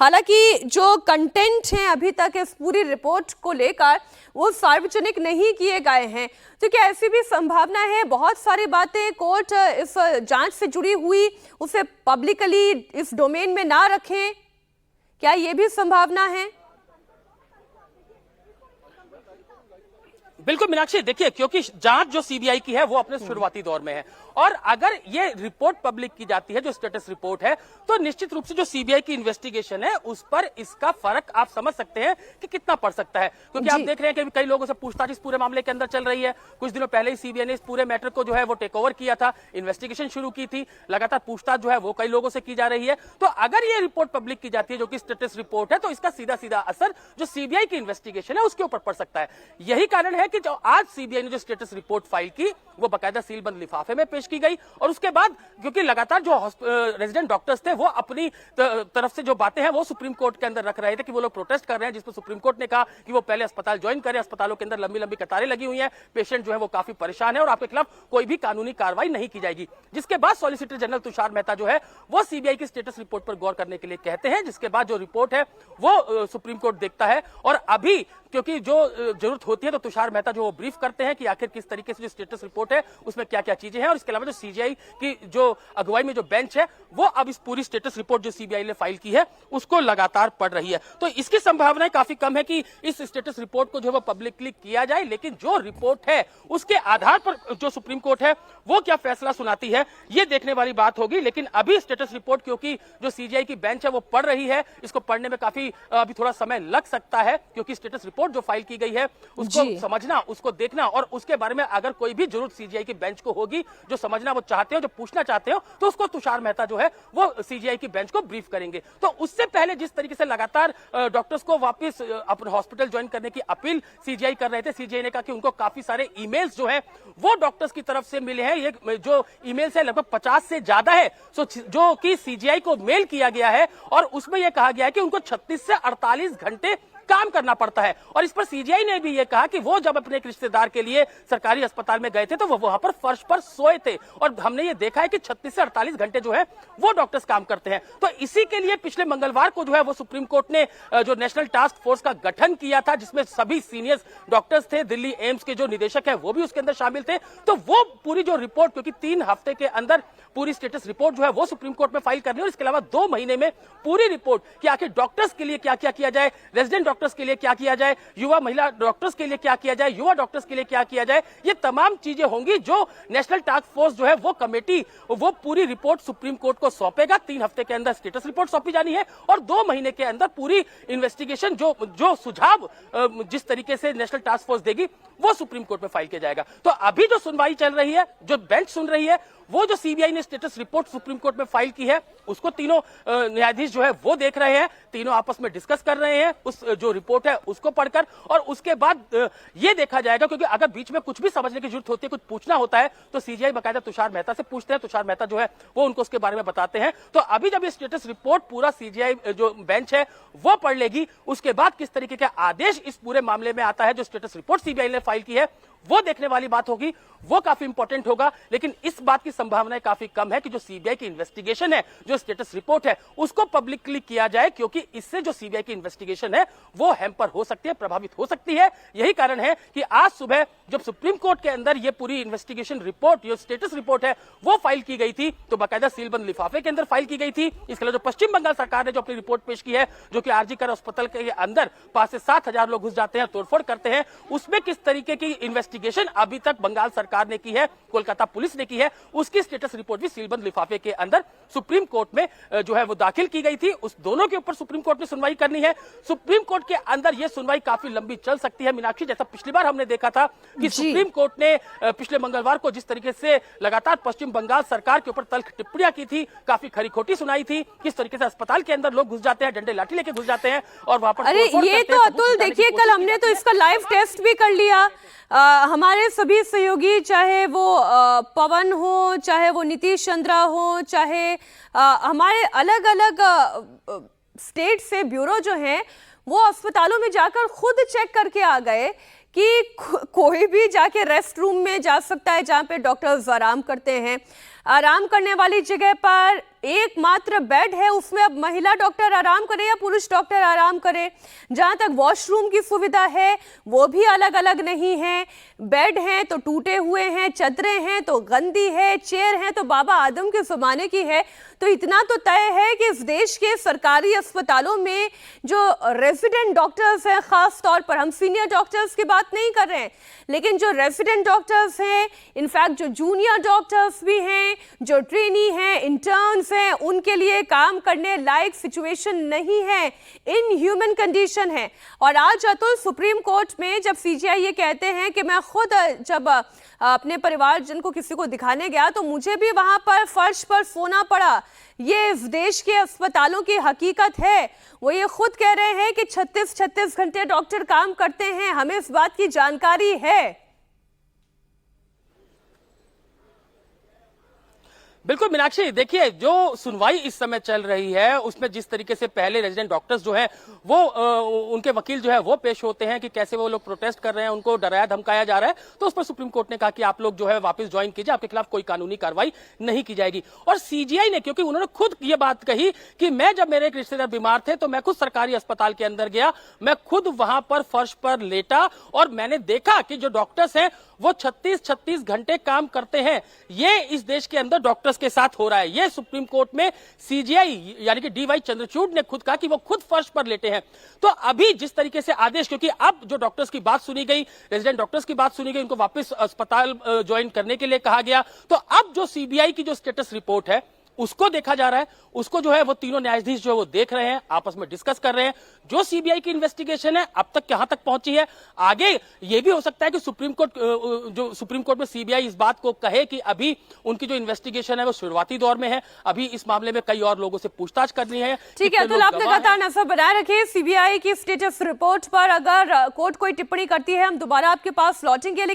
हालांकि जो कंटेंट हैं अभी तक इस पूरी रिपोर्ट को लेकर वो सार्वजनिक नहीं किए गए हैं, तो क्या ऐसी भी संभावना है बहुत सारी बातें कोर्ट इस जांच से जुड़ी हुई उसे पब्लिकली इस डोमेन में ना रखें? क्या ये भी संभावना है? बिल्कुल मीनाक्षी, देखिए क्योंकि जांच जो सीबीआई की है वो अपने शुरुआती दौर में है और अगर ये रिपोर्ट पब्लिक की जाती है, जो स्टेटस रिपोर्ट है, तो निश्चित रूप से जो सीबीआई की इन्वेस्टिगेशन है उस पर इसका फर्क आप समझ सकते हैं कि कितना पड़ सकता है। क्योंकि आप देख रहे हैं कि कई लोगों से पूछताछ इस पूरे मामले के अंदर चल रही है। कुछ दिनों पहले ही सीबीआई ने इस पूरे मैटर को जो है वो टेक ओवर किया था, इन्वेस्टिगेशन शुरू की थी, लगातार पूछताछ जो है वो कई लोगों से की जा रही है। तो अगर ये रिपोर्ट पब्लिक की जाती है जो कि स्टेटस रिपोर्ट है, तो इसका सीधा सीधा असर जो सीबीआई की इन्वेस्टिगेशन है उसके ऊपर पड़ सकता है। यही कारण है कि जो आज सीबीआई ने जो स्टेटस रिपोर्ट फाइल की वो बाकायदा सीलबंद लिफाफे में पेश की गई और उसके बाद क्योंकि लगातार जो रेजिडेंट डॉक्टर्स थे वो अपनी तरफ से जो बातें हैं वो सुप्रीम कोर्ट के अंदर रख रहे थे कि वो लोग प्रोटेस्ट कर रहे हैं, जिसमें सुप्रीम कोर्ट ने कहा कि वो पहले अस्पताल ज्वाइन करें। अस्पतालों के अंदर लंबी लंबी कतारें लगी हुई हैं, पेशेंट जो है वो काफी परेशान है और आपके खिलाफ कोई भी कानूनी कार्रवाई नहीं की जाएगी। जिसके बाद सॉलिसिटर जनरल तुषार मेहता जो है वो सीबीआई की स्टेटस रिपोर्ट पर गौर करने के लिए कहते हैं, जिसके बाद जो रिपोर्ट है वो सुप्रीम कोर्ट देखता है और अभी क्योंकि जो जरूरत होती है तो तुषार मेहता जो वो ब्रीफ करते हैं कि आखिर किस तरीके से जो स्टेटस रिपोर्ट है उसमें क्या क्या चीजें हैं और इसके अलावा जो सीजीआई की जो अगुवाई में जो बेंच है वो अब इस पूरी स्टेटस रिपोर्ट जो सीबीआई ने फाइल की है उसको लगातार पढ़ रही है। तो इसकी संभावनाएं काफी कम है कि इस स्टेटस रिपोर्ट को जो है वो पब्लिकली किया जाए, लेकिन जो रिपोर्ट है उसके आधार पर जो सुप्रीम कोर्ट है वो क्या फैसला सुनाती है ये देखने वाली बात होगी। लेकिन अभी स्टेटस रिपोर्ट क्योंकि जो सीजीआई की बेंच है वो पढ़ रही है, इसको पढ़ने में काफी अभी थोड़ा समय लग सकता है क्योंकि स्टेटस रिपोर्ट जो फाइल की गई है उसको समझना, उसको देखना और उसके बारे में अगर कोई भी जरूरत सीजीआई की बेंच को होगी, जो समझना वो चाहते हो, जो पूछना चाहते हो, तो उसको तुषार मेहता जो है वो सीजीआई की बेंच को ब्रीफ करेंगे। तो उससे पहले जिस तरीके से लगातार डॉक्टर्स को वापस अपने हॉस्पिटल ज्वाइन करने की अपील सीजीआई कर रहे थे, सीजीआई ने कहा कि उनको काफी सारे ईमेल्स जो है वो डॉक्टर्स की तरफ से मिले हैं। ये जो ईमेल्स है लगभग 50 से ज्यादा है जो कि सीजीआई को मेल किया गया है और उसमें यह कहा गया है कि उनको 36 से 48 घंटे काम करना पड़ता है। और इस पर सीजीआई ने भी यह कहा कि वो जब अपने एक रिश्तेदार के लिए सरकारी अस्पताल में गए थे तो वो वहां पर फर्श पर सोए थे और हमने ये देखा है कि 36 से 48 घंटे जो है वो डॉक्टर्स काम करते हैं। तो इसी के लिए पिछले मंगलवार को जो है वो सुप्रीम कोर्ट ने जो नेशनल टास्क फोर्स का गठन किया था, जिसमें सभी सीनियर डॉक्टर्स थे, दिल्ली एम्स के जो निदेशक है वो भी उसके अंदर शामिल थे। तो वो पूरी जो रिपोर्ट क्योंकि 3 हफ्ते के अंदर पूरी स्टेटस रिपोर्ट जो है वो सुप्रीम कोर्ट में फाइल करनी है और इसके अलावा 2 महीने में पूरी रिपोर्ट कि आखिर डॉक्टर्स के लिए क्या क्या किया जाए, रेजिडेंट डॉक्टर्स के लिए क्या किया जाए, युवा महिला डॉक्टर्स के लिए क्या किया जाए, युवा डॉक्टर्स के लिए क्या किया जाए, ये तमाम चीजें होंगी जो नेशनल टास्क फोर्स जो है वो कमेटी वो पूरी रिपोर्ट सुप्रीम कोर्ट को सौंपेगा। 3 हफ्ते के अंदर स्टेटस रिपोर्ट सौंपी जानी है और 2 महीने के अंदर पूरी इन्वेस्टिगेशन जो सुझाव जिस तरीके से नेशनल टास्क फोर्स देगी वो सुप्रीम कोर्ट में फाइल किया जाएगा। तो अभी जो सुनवाई चल रही है, जो बेंच सुन रही है, वो जो सीबीआई ने स्टेटस रिपोर्ट सुप्रीम कोर्ट में फाइल की है उसको तीनों न्यायाधीश जो है वो देख रहे हैं, तीनों आपस में डिस्कस कर रहे हैं उस जो रिपोर्ट है उसको पढ़कर और उसके बाद ये देखा जाएगा क्योंकि अगर बीच में कुछ भी समझने की जरूरत होती है, कुछ पूछना होता है तो सीजीआई बाकायदा तुषार मेहता से पूछते हैं, तुषार मेहता जो है वो उनको उसके बारे में बताते हैं। तो अभी जब ये स्टेटस रिपोर्ट पूरा सीजीआई जो बेंच है वो पढ़ लेगी, उसके बाद किस तरीके का आदेश इस पूरे मामले में आता है, जो स्टेटस रिपोर्ट सीबीआई ने फाइल की है वो देखने वाली बात होगी, वो काफी इंपॉर्टेंट होगा। लेकिन इस बात की संभावना काफी कम है कि जो सीबीआई की इन्वेस्टिगेशन है, जो स्टेटस रिपोर्ट है उसको पब्लिकली किया जाए क्योंकि इससे जो सीबीआई की इन्वेस्टिगेशन है वो हैम्पर हो सकती है, प्रभावित हो सकती है। यही कारण है कि आज सुबह जब सुप्रीम कोर्ट के अंदर ये पूरी इन्वेस्टिगेशन रिपोर्ट, जो स्टेटस रिपोर्ट है वो फाइल की गई थी तो बाकायदा सीलबंद लिफाफे के अंदर फाइल की गई थी। इसके लिए जो पश्चिम बंगाल सरकार ने जो अपनी रिपोर्ट पेश की है, जो कि आरजी कर अस्पताल के अंदर 5 से 7 हजार लोग घुस जाते हैं, तोड़फोड़ करते हैं, उसमें किस तरीके की इन्वेस्टिगेशन अभी तक बंगाल सरकार ने की है, कोलकाता पुलिस ने की है, उसकी स्टेटस रिपोर्ट भी सीलबंद लिफाफे के अंदर सुप्रीम कोर्ट में जो है वो दाखिल की गई थी। उस दोनों के ऊपर सुप्रीम कोर्ट ने सुनवाई करनी है। सुप्रीम कोर्ट के अंदर यह सुनवाई काफी लंबी चल सकती है मीनाक्षी, जैसा पिछली बार हमने देखा था कि सुप्रीम कोर्ट ने पिछले मंगलवार को जिस तरीके से लगातार पश्चिम बंगाल सरकार के ऊपर तल्ख टिप्पणियां की थी, काफी खरी खोटी सुनाई थी, किस तरीके से अस्पताल के अंदर लोग घुस जाते हैं, डंडे लाठी लेके घुस जाते हैं और वहां पर अरे ये तो अतुल देखिए, कल हमने तो इसका लाइव टेस्ट भी कर लिया। हमारे सभी सहयोगी, चाहे वो पवन हो, चाहे वो नीतीश चंद्रा हो, चाहे हमारे अलग अलग स्टेट से ब्यूरो जो हैं वो अस्पतालों में जाकर खुद चेक करके आ गए कि कोई भी जाके रेस्ट रूम में जा सकता है जहां पे डॉक्टर्स आराम करते हैं। आराम करने वाली जगह पर एकमात्र बेड है, उसमें अब महिला डॉक्टर आराम करे या पुरुष डॉक्टर आराम करे। जहां तक वॉशरूम की सुविधा है वो भी अलग अलग नहीं है। बेड हैं तो टूटे हुए हैं, चदरें हैं तो गंदी है, चेयर हैं तो बाबा आदम के जमाने की है। तो इतना तो तय है कि इस देश के सरकारी अस्पतालों में जो रेजिडेंट डॉक्टर्स हैं, खास तौर पर हम सीनियर डॉक्टर्स की बात नहीं कर रहे हैं, लेकिन जो रेजिडेंट डॉक्टर्स हैं, इनफैक्ट जो जूनियर डॉक्टर्स भी हैं, जो ट्रेनी हैं, इंटर्न्स हैं, उनके लिए काम करने लायक सिचुएशन नहीं है, इनह्यूमन कंडीशन है। और आज अतुल सुप्रीम कोर्ट में जब सीजीआई ये कहते हैं कि मैं खुद जब अपने परिवारजन को किसी को दिखाने गया तो मुझे भी वहां पर फर्श पर सोना पड़ा, ये इस देश के अस्पतालों की हकीकत है। वो ये खुद कह रहे हैं कि 36 घंटे डॉक्टर काम करते हैं, हमें इस बात की जानकारी है। बिल्कुल मीनाक्षी, देखिए जो सुनवाई इस समय चल रही है उसमें जिस तरीके से पहले रेजिडेंट डॉक्टर्स जो है वो उनके वकील जो है वो पेश होते हैं कि कैसे वो लोग प्रोटेस्ट कर रहे हैं, उनको डराया धमकाया जा रहा है, तो उस पर सुप्रीम कोर्ट ने कहा कि आप लोग जो है वापस ज्वाइन कीजिए, आपके खिलाफ कोई कानूनी कार्रवाई नहीं की जाएगी। और सीजीआई ने, क्योंकि उन्होंने खुद ये बात कही कि मैं जब मेरे एक रिश्तेदार बीमार थे तो मैं खुद सरकारी अस्पताल के अंदर गया, मैं खुद वहां पर फर्श पर लेटा और मैंने देखा कि जो डॉक्टर्स हैं वो 36 घंटे काम करते हैं। ये इस देश के अंदर डॉक्टर्स के साथ हो रहा है। ये सुप्रीम कोर्ट में सीजीआई यानी कि डीवाई चंद्रचूड़ ने खुद कहा कि वो खुद फर्श पर लेटे हैं। तो अभी जिस तरीके से आदेश, क्योंकि अब जो डॉक्टर्स की बात सुनी गई, रेजिडेंट डॉक्टर्स की बात सुनी गई, उनको वापस अस्पताल ज्वाइन करने के लिए कहा गया, तो अब जो सीबीआई की जो स्टेटस रिपोर्ट है उसको देखा जा रहा है। उसको जो है वो तीनों न्यायाधीश जो है वो देख रहे हैं, आपस में डिस्कस कर रहे हैं। जो सीबीआई की इन्वेस्टिगेशन है अब तक कहां तक पहुंची है, आगे ये भी हो सकता है कि सुप्रीम कोर्ट में सीबीआई इस बात को कहे कि अभी उनकी जो इन्वेस्टिगेशन है वो शुरुआती दौर में है, अभी इस मामले में कई और लोगों से पूछताछ करनी है। ठीक है अतुल, आप लगातार नजर बनाए रखिए सीबीआई की स्टेटस रिपोर्ट पर। अगर कोर्ट कोई टिप्पणी करती है हम दोबारा आपके पास लौटेंगे।